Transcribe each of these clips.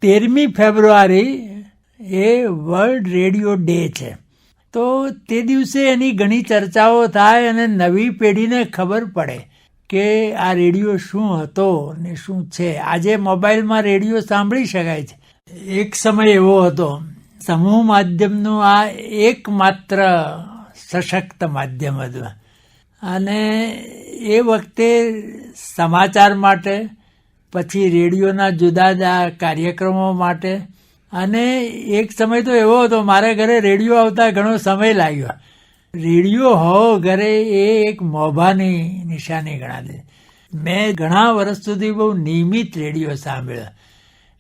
13મી ફેબ્રુઆરી એ world radio day છે. તો તે દિવસે એની ઘણી ચર્ચાઓ થાય અને નવી પેઢીને ખબર પડે કે આ રેડિયો શું હતો ને શું છે. આજે મોબાઈલમાં રેડિયો સાંભળી શકાય છે. એક સમય એવો હતો, સમૂહ માધ્યમનું આ એકમાત્ર સશક્ત માધ્યમ હતું અને એ વખતે સમાચાર માટે, પછી રેડિયોના જુદા જુદા કાર્યક્રમો માટે, અને એક સમય તો એવો હતો મારા ઘરે રેડિયો આવતા ઘણો સમય લાગ્યો. રેડિયો હોવો ઘરે એ એક મોભાની નિશાની ગણાતી. મેં ઘણા વર્ષ સુધી બહુ નિયમિત રેડિયો સાંભળ્યો.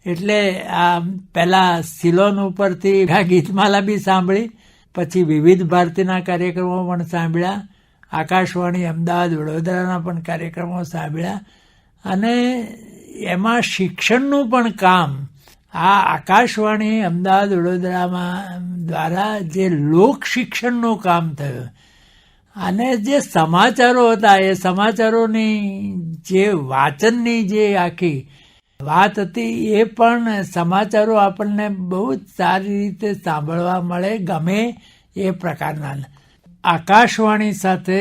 એટલે આ પહેલાં સિલોન ઉપરથી ગીતમાલા બી સાંભળી, પછી વિવિધ ભારતીના કાર્યક્રમો પણ સાંભળ્યા, આકાશવાણી અમદાવાદ વડોદરાના પણ કાર્યક્રમો સાંભળ્યા. અને એમાં શિક્ષણનું પણ કામ આ આકાશવાણી અમદાવાદ વડોદરામાં દ્વારા જે લોક શિક્ષણનું કામ થયું અને જે સમાચારો હતા એ સમાચારોની જે વાંચનની જે આખી વાત હતી એ પણ સમાચારો આપણને બહુ જ સારી રીતે સાંભળવા મળે, ગમે એ પ્રકારના. આકાશવાણી સાથે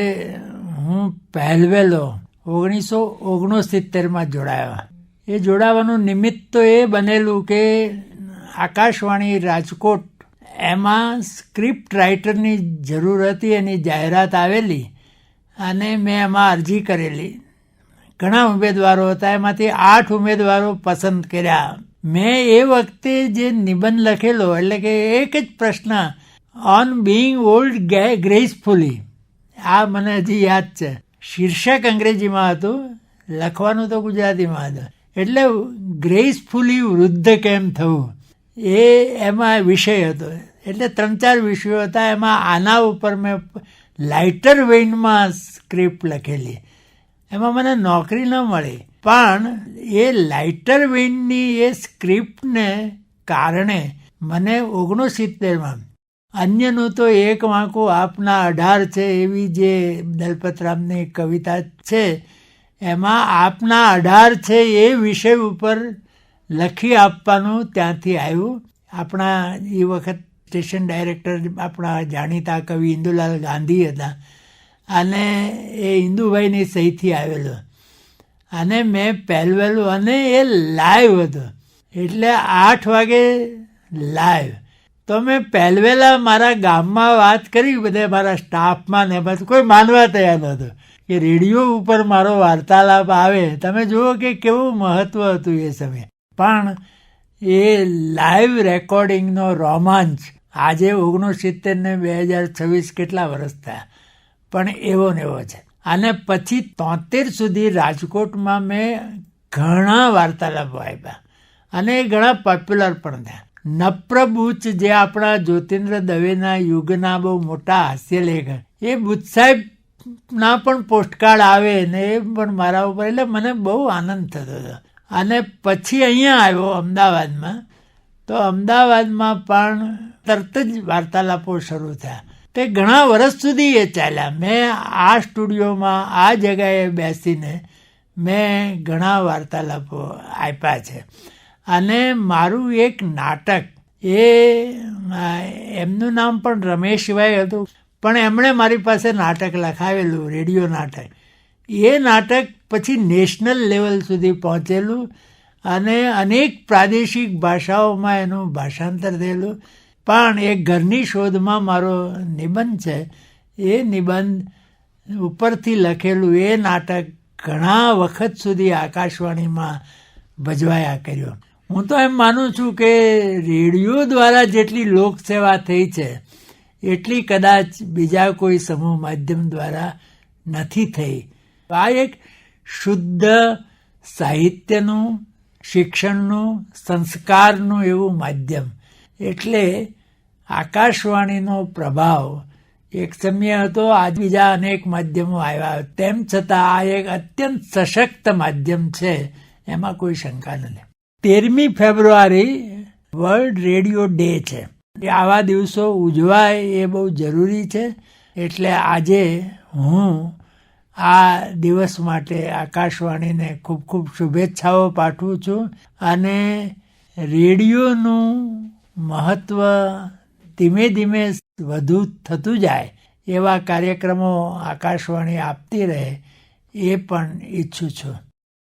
હું પહેલવેલો 1969માં જોડાયો. એ જોડાવાનું નિમિત્ત તો એ બનેલું કે આકાશવાણી રાજકોટ એમાં સ્ક્રિપ્ટ રાઇટરની જરૂર હતી, એની જાહેરાત આવેલી અને મેં એમાં અરજી કરેલી. ઘણા ઉમેદવારો હતા, એમાંથી 8 ઉમેદવારો પસંદ કર્યા. મેં એ વખતે જે નિબંધ લખેલો, એટલે કે એક જ પ્રશ્ન, ઓન બીઇંગ ઓલ્ડ ગ્રેસફુલી, આ મને હજી યાદ છે. શીર્ષક અંગ્રેજીમાં હતું, લખવાનું તો ગુજરાતીમાં હતું. એટલે ગ્રેસફુલી વૃદ્ધ કેમ થવું એ એમાં વિષય હતો. એટલે 3-4 વિષયો હતા. એમાં આના ઉપર મેં લાઇટર વેઇનમાં સ્ક્રિપ્ટ લખેલી. એમાં મને નોકરી ન મળી, પણ એ લાઇટર વેઇનની એ સ્ક્રિપ્ટને કારણે મને 69માં અન્યનું તો એક વાંકું આપના 18 છે એવી જે દલપતરામની કવિતા છે, એમાં આપના 18 છે એ વિષય ઉપર લખી આપવાનું ત્યાંથી આવ્યું. આપણા એ વખત સ્ટેશન ડાયરેક્ટર આપણા જાણીતા કવિ ઇન્દુલાલ ગાંધી હતા અને એ ઇન્દુભાઈની સહીથી આવેલો. અને મેં પહેલવેલું, અને એ લાઈવ હતો, એટલે 8 વાગે લાઈવ. તો મેં પહેલવેલા મારા ગામમાં વાત કરી, બધા મારા સ્ટાફમાં ને બધું, કોઈ માનવા તૈયાર નહોતું કે રેડિયો ઉપર મારો વાર્તાલાપ આવે. તમે જુઓ કે કેવું મહત્વ હતું એ સમયે. પણ એ લાઈવ રેકોર્ડિંગનો રોમાંચ આજે 69 ને 2026 કેટલા વર્ષ થયા, પણ એવો ને એવો છે. અને પછી 73 સુધી રાજકોટમાં મેં ઘણા વાર્તાલાપો આપ્યા અને એ ઘણા પોપ્યુલર પણ થયા. નપ્રબુચ જે આપણા જ્યોતિન્દ્ર દવેના યુગના બહુ મોટા હાસ્યલેખ, એ બુચ સાહેબના પણ પોસ્ટકાર્ડ આવે ને એ પણ મારા ઉપર, એટલે મને બહુ આનંદ થતો હતો. અને પછી અહીંયા આવ્યો અમદાવાદમાં, તો અમદાવાદમાં પણ તરત જ વાર્તાલાપો શરૂ થયા. તે ઘણા વર્ષ સુધી એ ચાલ્યા. મેં આ સ્ટુડિયોમાં આ જગાએ બેસીને મેં ઘણા વાર્તાલાપો આપ્યા છે. અને મારું એક નાટક, એ એમનું નામ પણ રમેશભાઈ હતું, પણ એમણે મારી પાસે નાટક લખાવેલું, રેડિયો નાટક. એ નાટક પછી નેશનલ લેવલ સુધી પહોંચેલું અને અનેક પ્રાદેશિક ભાષાઓમાં એનું ભાષાંતર થયેલું. પણ એ ઘરની શોધમાં મારો નિબંધ છે, એ નિબંધ ઉપરથી લખેલું એ નાટક ઘણા વખત સુધી આકાશવાણીમાં ભજવાયા કર્યો. હું તો એમ માનું છું કે રેડિયો દ્વારા જેટલી લોકસેવા થઈ છે એટલી કદાચ બીજા કોઈ સમૂહ માધ્યમ દ્વારા નથી થઈ. આ એક શુદ્ધ સાહિત્યનું, શિક્ષણનું, સંસ્કારનું એવું માધ્યમ. એટલે આકાશવાણીનો પ્રભાવ એક સમય હતો, આજ બીજા અનેક માધ્યમો આવ્યા, તેમ છતાં આ એક અત્યંત સશક્ત માધ્યમ છે, એમાં કોઈ શંકા નથી. 13મી ફેબ્રુઆરી વર્લ્ડ રેડિયો ડે છે. આવા દિવસો ઉજવાય એ બહુ જરૂરી છે. એટલે આજે હું આ દિવસ માટે આકાશવાણીને ખૂબ ખૂબ શુભેચ્છાઓ પાઠવું છું અને રેડિયોનું મહત્ત્વ ધીમે ધીમે વધુ થતું જાય એવા કાર્યક્રમો આકાશવાણી આપતી રહે એ પણ ઈચ્છું છું.